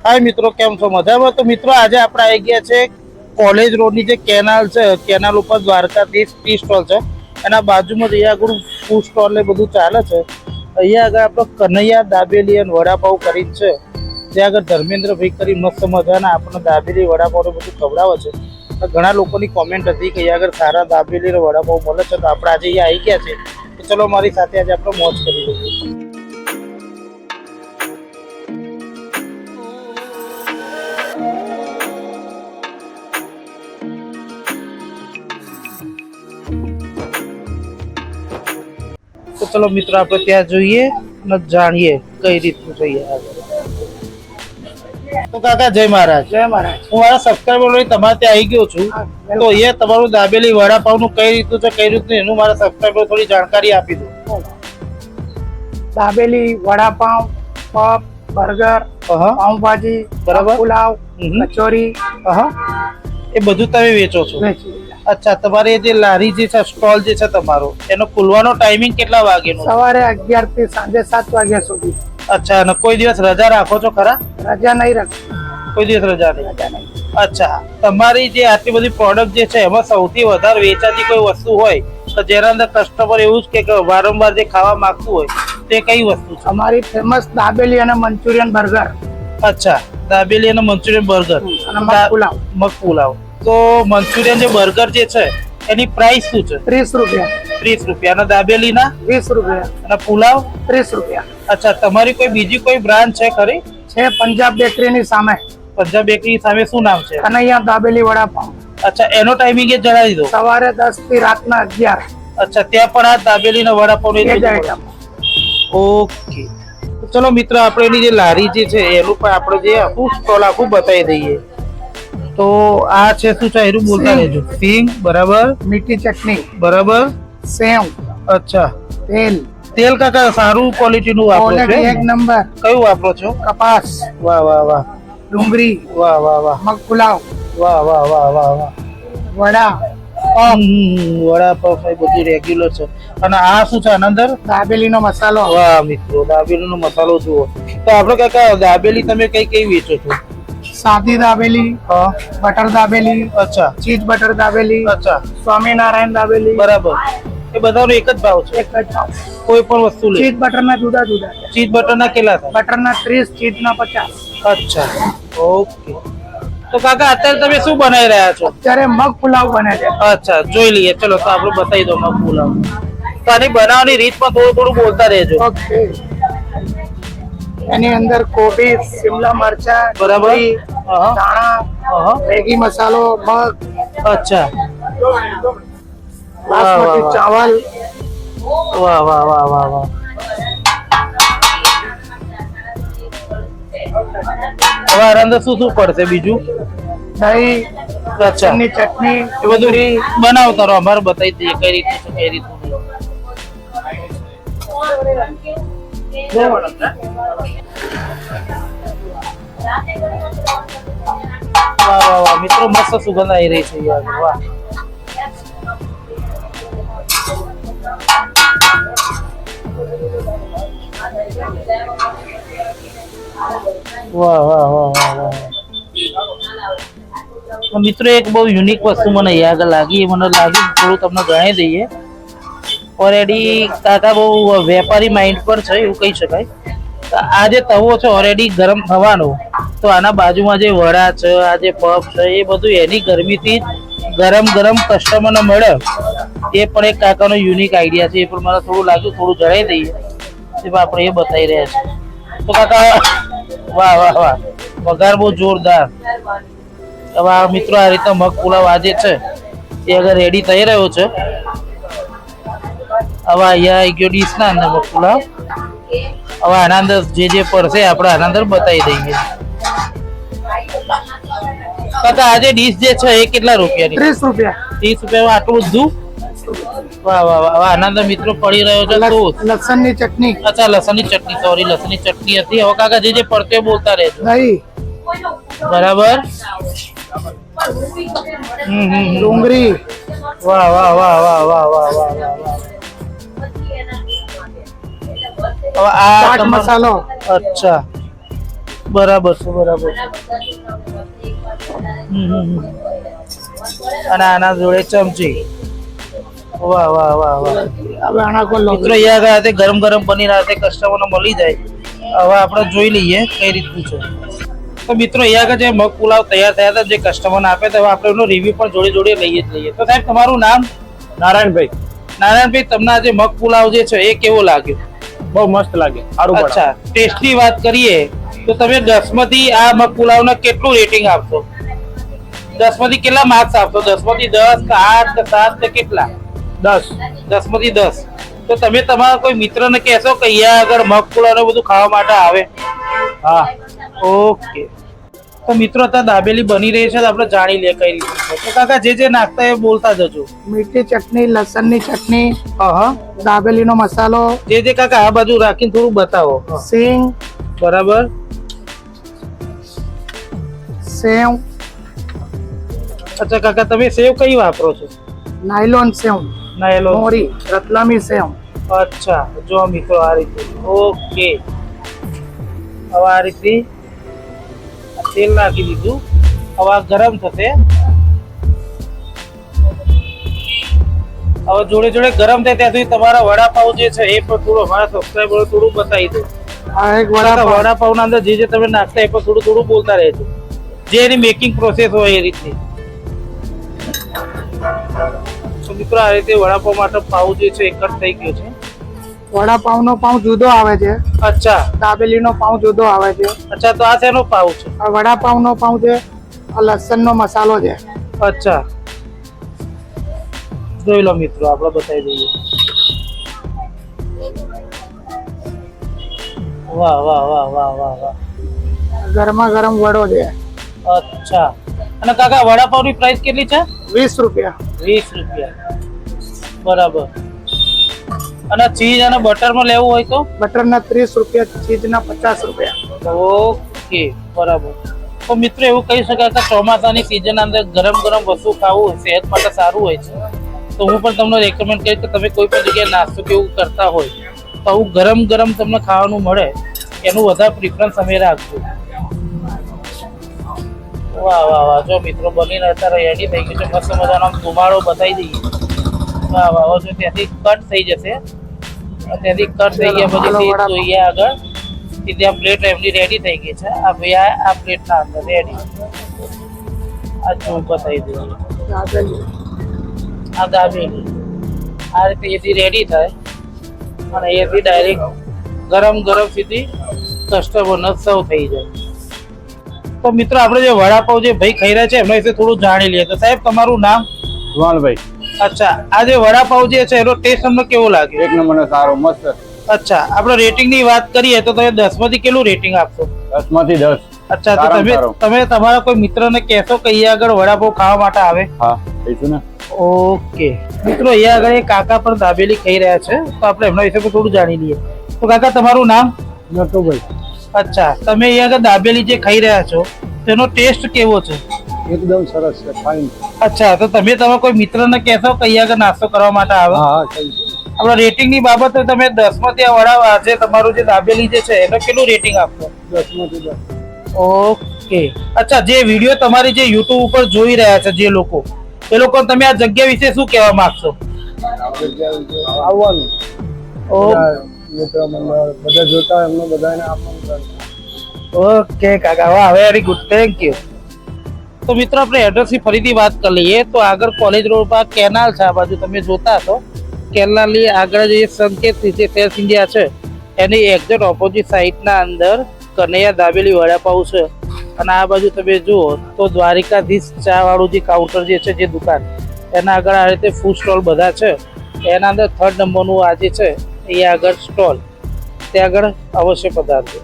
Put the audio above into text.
હાય મિત્રો, કેમ છો? મજામાં? તો મિત્રો આજે આપણે આવી ગયા છે કોલેજ રોડની જે કેનાલ છે, કેનાલ ઉપર દ્વારકાધીશ ટી સ્ટોલ છે, એના બાજુમાં જ અહીંયા આગળ ફૂડ સ્ટોલ ને બધું ચાલે છે. અહીંયા આગળ આપણો કનૈયા દાબેલી અને વડાપાઉં કરીને છે, ત્યાં આગળ ધર્મેન્દ્રભાઈ કરી મસ્ત મજાના આપણને દાબેલી વડાપાઉં ને બધું ખવડાવે છે. ઘણા લોકોની કોમેન્ટ હતી કે અહીંયા આગળ સારા દાબેલી અને વડાપાઉં મળે છે, તો આપણે આજે અહીંયા આવી ગયા છે. તો ચલો મારી સાથે આજે આપણે મોજ કરી લઈએ. તો ચલો મિત્રો આપણે ત્યાં જોઈએ અને જાણીએ કઈ રીતનું જોઈએ. તો કાકા જય મહારાજ. જય મહારાજ. હું મારા સબસ્ક્રાઈબર લઈ તમારે ત્યાં આવી ગયો છું. તો એ તમારું દાબેલી વડાપાઉં નું કઈ રીતનું છે, કઈ રીતનું એનું મારા સબસ્ક્રાઈબર થોડી જાણકારી આપી દો. દાબેલી, વડાપાઉં, પફ, બર્ગર, પાઉંભાજી, બરાબર, પુલાવ, કચોરી, એ બધું તમે વેચો છો? અચ્છા, તમારે જે લારી જે છે, સ્ટોલ જે છે તમારો, એનો ખુલવાનો ટાઈમિંગ કેટલા વાગ્યાનો? સવારે 11 થી સાંજે 7 વાગ્યા સુધી. અચ્છા, અને કોઈ દિવસ રજા રાખો છો ખરા? રજા નહીં રાખી. કોઈ દિવસ રજા નહીં. અચ્છા, તમારી જે આટલી બધી પ્રોડક્ટ જે છે એમાં સૌથી વધારે વેચાતી કોઈ વસ્તુ હોય તો જેના અંદર કસ્ટમર એવું જ કે વારંવાર જે ખાવા માંગતું હોય તે કઈ વસ્તુ છે? અમારી ફેમસ દાબેલી અને મંચુરિયન બર્ગર. અચ્છા, દાબેલી અને મંચુરિયન બર્ગર અને મગ પુલાવ. મગ પુલાવ. તો મંચુરિયન જે બર્ગર જે છે એની પ્રાઇસ શું છે? 30 રૂપિયા. 30 રૂપિયા. અને દાબેલી ના 20 રૂપિયા. અને પુલાવ 30 રૂપિયા. અચ્છા, તમારી કોઈ બીજી કોઈ બ્રાન્ડ છે ખરી? છે પંજાબ બેકરી ની સામે. પંજાબ બેકરી સામે શું નામ છે? કનૈયા દાબેલી વડાપાઉં. અચ્છા, એનો ટાઈમિંગ એ જણાવી દો. સવારે 10 થી રાતના 11. અચ્છા, ત્યાં પણ આ દાબેલી ને વડાપાઉં ઓકે. ચલો મિત્ર, આપણે એની જે લારી જે છે એનું પણ આપણે જે આખું સ્ટોલ આખું બતાવી દઈએ. તો આ છે શું છે એનું બોલતા રહેજો. સિંગ, બરાબર, મીઠી ચટણી, બરાબર, સેવ, અચ્છા, તેલ. તેલ કાકા સારું ક્વોલિટી નું વાપરો છો? એક નંબર. કયું વાપરો છો? કપાસ. વાહ વાહ વાહ. ડુંગળી. વાહ વાહ વાહ. મગ પુલાવ. વાહ વાહ વાહ વાહ વાહ. વડા, વડાપાવ બધી રેગ્યુલર છે. અને આ શું છે આના અંદર? દાબેલી નો મસાલો. વાહ મિત્રો, દાબેલી નો મસાલો જુઓ. તો આપણે કાકા દાબેલી તમે કઈ કઈ વેચો છો? સાદી દાબેલી, બટર દાબેલી, અચ્છા, ચીઝ બટર દાબેલી, અચ્છા, સ્વામિનારાયણ દાબેલી. બરાબર. એ બધાનો એક જ ભાવ છે? એક જ ભાવ. કોઈ પણ વસ્તુ લે? ચીઝ બટર ના જુદા જુદા. ચીઝ બટર ના કેટલા થાય? બટર ના 30, ચીઝ ના 50. અચ્છા, ઓકે. તો કાકા અત્યારે તમે શું બનાવી રહ્યા છો? અત્યારે મગ પુલાવ બને છે. અચ્છા, જોઈ લઈએ. ચલો, તો આપણે બતાવી દો મગ પુલાવ. તો આની બનાવવાની રીતમાં થોડું થોડું બોલતા રહેજો. ઓકે. એની અંદર કોબી, શિમલા મરચા, બરાબર, ધાણા, મેગી મસાલો, મગ. અચ્છા, બાસમતી ચાવલ. વાહ વાહ વાહ વાહ વાહ. હવે આના અંદર શું શું પડશે બીજું? દહીં, અચ્છા, ની ચટણી, એ બધું બનાવતા રહો, અમારે બતાવી દઈએ કઈ રીતનું છે કઈ રીતનું. વાહ વાહ વાહ મિત્રો, મસ્ત સુગંધ આવી રહી છે યાર. વાહ વાહ વાહ વાહ વાહ વાહ. મિત્રો એક બહુ યુનિક વસ્તુ મને યાદ લાગી, મને લાગી થોડું તમને જણાવી દઈએ. ઓલરેડી કાકા બહુ વેપારી માઇન્ડ પર છે એવું કહી શકાય. આ જે તવો છે ઓલરેડી ગરમ થવાનો, તો આના બાજુમાં જે વડા છે, આ જે પફ છે, એ બધું એની ગરમીથી ગરમ ગરમ કસ્ટમરને મળે. એ પણ એક કાકાનો યુનિક આઈડિયા છે. એ પણ મને થોડું લાગ્યું, થોડું જણાવી દઈએ. આપણે એ બતાવી રહ્યા છીએ. તો કાકા વાહ વાહ વાહ, પગાર બહુ જોરદાર. હવે આ મિત્રો આ રીતે મગ પુલાવ આજે છે એ આગળ રેડી થઈ રહ્યો છે. હવે અહીંયા આવી ગયો ડીશ ના અંદર મગ પુલાવ. હવે આના અંદર જે જે પડશે આપણે આના અંદર બતાવી દઈએ. કાકા આજે ડીશ જે છે એ કેટલા રૂપિયાની? 30 રૂપિયા. 30 રૂપિયામાં આટલું બધું? વાહ વાહ વાહ. આના અંદર મિત્રો પડી રહ્યો છે લસણ ની ચટણી. અચ્છા, લસણ ની ચટણી, સોરી, લસણ ની ચટણી હતી. હવે કાકા જે જે પડતે બોલતા રહેજો. દહીં, બરાબર, ડુંગળી. વાહ વાહ વાહ વાહ વાહ વાહ વાહ વાહ. હવે આ ચાટ મસાલો. અચ્છા, બરાબર છે, બરાબર છે. અને આના જોડે ચમચી. વાહ વાહ વાહ વાહ. હવે આના કોઈ મિત્રો અહીંયા આગળ હાથે ગરમ ગરમ બની રહ્યા કસ્ટમરને મળી જાય. હવે આપણે જોઈ લઈએ કઈ રીતનું છે. તો મિત્રો અહીંયા આગળ જે મગ પુલાવ તૈયાર થયા હતા જે કસ્ટમરને આપે તો આપણે એનો રિવ્યુ પણ જોડે જોડે લઈએ જ લઈએ. તો સાહેબ તમારું નામ? નારાયણભાઈ. નારાયણભાઈ, તમને આ જે મગ પુલાવ જે છે એ કેવો લાગ્યો? બહુ મસ્ત લાગે. અચ્છા, ટેસ્ટની વાત કરીએ તો તમે 10 માંથી આ મગ પુલાવને કેટલું રેટિંગ આપશો? 10 માંથી કેટલા માર્ક્સ આપશો? 10 માંથી 10 કે 8 કે 7 કે કેટલા? 10. 10 માંથી 10. તો તમે તમારા કોઈ મિત્રને કહેશો કે અહીંયા આગળ મગ પુલાવ ને બધું ખાવા માટે આવે? હા. ઓકે. તો મિત્રો અત્યારે દાબેલી બની રહી છે તો આપણે જાણી લઈએ કઈ રીતે છે. તો કાકા જે નાખતા એ બોલતા જજો. મીઠી ચટણી, લસણની ચટણી, હા, દાબેલીનો મસાલો, જે કાકા આ બાજુ રાખીને થોડું બતાવો. સિંગ, બરાબર. સેવ, અચ્છા કાકા, તમે સેવ કઈ વાપરો છો? નાયલોન સેવ, નાયલોન. મોરી, રતલામી સેવ. અચ્છા, જો મિત્રો આ રીતે. ઓકે. હવે આ રીતે તેલ નાખી દીધું. હવે આ ગરમ થશે. હવે જોડે જોડે ગરમ થાય ત્યાં સુધી તમારા વડાપાવ જે છે એ પણ થોડું અમારા સબસ્ક્રાઈબર થોડું બતાવી દો. આ એક વડાપાવ. વડાપાવના અંદર જે તમે નાખતા એ પણ થોડું થોડું બોલતા રહેજો, જે એની મેકિંગ પ્રોસેસ હોય એ રીતની. તો મિત્રો આ રીતે વડાપાવ માટે પાવ જે છે એ કટ થઈ ગયો છે. વડાપાવનો પાઉં જુદો આવે છે, અચ્છા દાબેલીનો પાઉં જુદો આવે છે. અચ્છા, તો આ શેનો પાવ છે? આ વડાપાવનો પાઉં છે, આ લસણનો મસાલો છે. અચ્છા, જોઈ લો મિત્રો, આપણે બતાવી દઈએ. વાહ વાહ વાહ વાહ વાહ વાહ. ગરમા ગરમ વડો છે. અચ્છા, અને કાકા વડાપાવની પ્રાઇસ કેટલી છે? 20 રૂપિયા. 20 રૂપિયા. બરાબર. અને ચીઝ અને બટરમાં લેવું હોય તો? બટરના 30 રૂપિયા, ચીઝના 50 રૂપિયા. ઓકે, બરાબર. તો મિત્રો એવું કહી શકાય કે ચોમાસાની સિઝન અંદર ગરમ ગરમ વસ્તુ ખાવું સેહત માટે સારું હોય છે. તો હું પણ તમને રેકમેન્ડ કરીશ કે તમે કોઈ પણ જગ્યાએ નાસ્તો કે એવું કરતા હોય તો આવું ગરમ ગરમ તમને ખાવાનું મળે એનું વધારે પ્રિફરન્સ અમે રાખજો. વાહ વાહ વાહ. જો મિત્રો બનીને અત્યારે રેડી થઈ ગયું છે. મસ્ત મજાનો ધુમાડો બતાવી દઈએ. વાહ વાહ. જો ત્યાંથી કટ થઈ જશે. ત્યાંથી કટ થઈ ગયા પછી સીધ જોઈએ આગળ. સીધી આ પ્લેટ એમની રેડી થઈ ગઈ છે. આ ભાઈ આ પ્લેટના અંદર રેડી. આ જો બતાવી દઈએ. દાબેલી. આ દાબેલી આ રીતે એથી રેડી થાય અને એથી ડાયરેક્ટ ગરમ ગરમ સીધી કસ્ટમરને સર્વ થઈ જાય. તો મિત્રો આપણે જે વડાપાવ જે ભાઈ ખાઈ રહ્યા છે એમના વિશે થોડું જાણી લઈએ. તો સાહેબ તમારું નામ? ધ્વાલભાઈ. અચ્છા, આ જે વડાપાવ જે છે એનો ટેસ્ટ તમને કેવો લાગ્યો? એક નંબરનો સારો, મસ્ત. અચ્છા, આપણે રેટિંગ ની વાત કરીએ તો તમે 10 માંથી કેટલું રેટિંગ આપશો? 10 માંથી 10. અચ્છા, તો તમે તમારા કોઈ મિત્રને કહેશો કે અહીંયા આગળ વડાપાવ ખાવા માટે આવે? હા, કહીશું ને. ઓકે મિત્રો, અહીંયા આગળ એક કાકા પણ દાબેલી ખાઈ રહ્યા છે તો આપણે એમના વિશે પણ થોડું જાણી લઈએ. તો કાકા તમારું નામ? નટુભાઈ. અચ્છા, તમે અહીંયા આગળ દાબેલી જે ખાઈ રહ્યા છો તેનો ટેસ્ટ કેવો છે? એકદમ સરસ છે, ફાઇન. અચ્છા, તો તમે તમારા કોઈ મિત્રને કહેશો કે અહીંયા આગળ નાસ્તો કરવા માટે આવે? હા, કહીશું. આપણા રેટિંગ ની બાબતે તમે 10 માંથી આ વડા જે તમારું જે દાબેલી જે છે એનો કેટલું રેટિંગ આપશો? 10 માંથી 10. ઓકે. અચ્છા, જે વિડીયો તમારી જે યુટ્યુબ ઉપર જોઈ રહ્યા છે જે લોકો, એ લોકો તમે આ જગ્યા વિશે શું કહેવા માંગશો? આવવાનું. મિત્ર મંડળ બધા જોતા એમને બધાને આપવાનું. ઓકે કાકા, વાહ, વેરી ગુડ, થેન્ક યુ. તો મિત્રો આપણે એડ્રેસની ફરીથી વાત કરી લઈએ તો આગળ કોલેજ રોડ પર કેનાલ છે, આ બાજુ તમે જોતા હશો. કેનાલની આગળ જે સંકેત સેલ્સ ઇન્ડિયા છે એની એક્ઝેક્ટ ઓપોઝિટ સાઈડના અંદર કનૈયા દાબેલી વડાપાવ છે. અને આ બાજુ તમે જુઓ તો દ્વારિકાધીશ ચા વાળું જે કાઉન્ટર જે છે જે દુકાન એના આગળ આ રીતે ફૂડ સ્ટોલ બધા છે. એના અંદર 3rd નંબરનું આ જે છે એ આગળ સ્ટોલ, ત્યાં આગળ અવશ્ય પધારજો.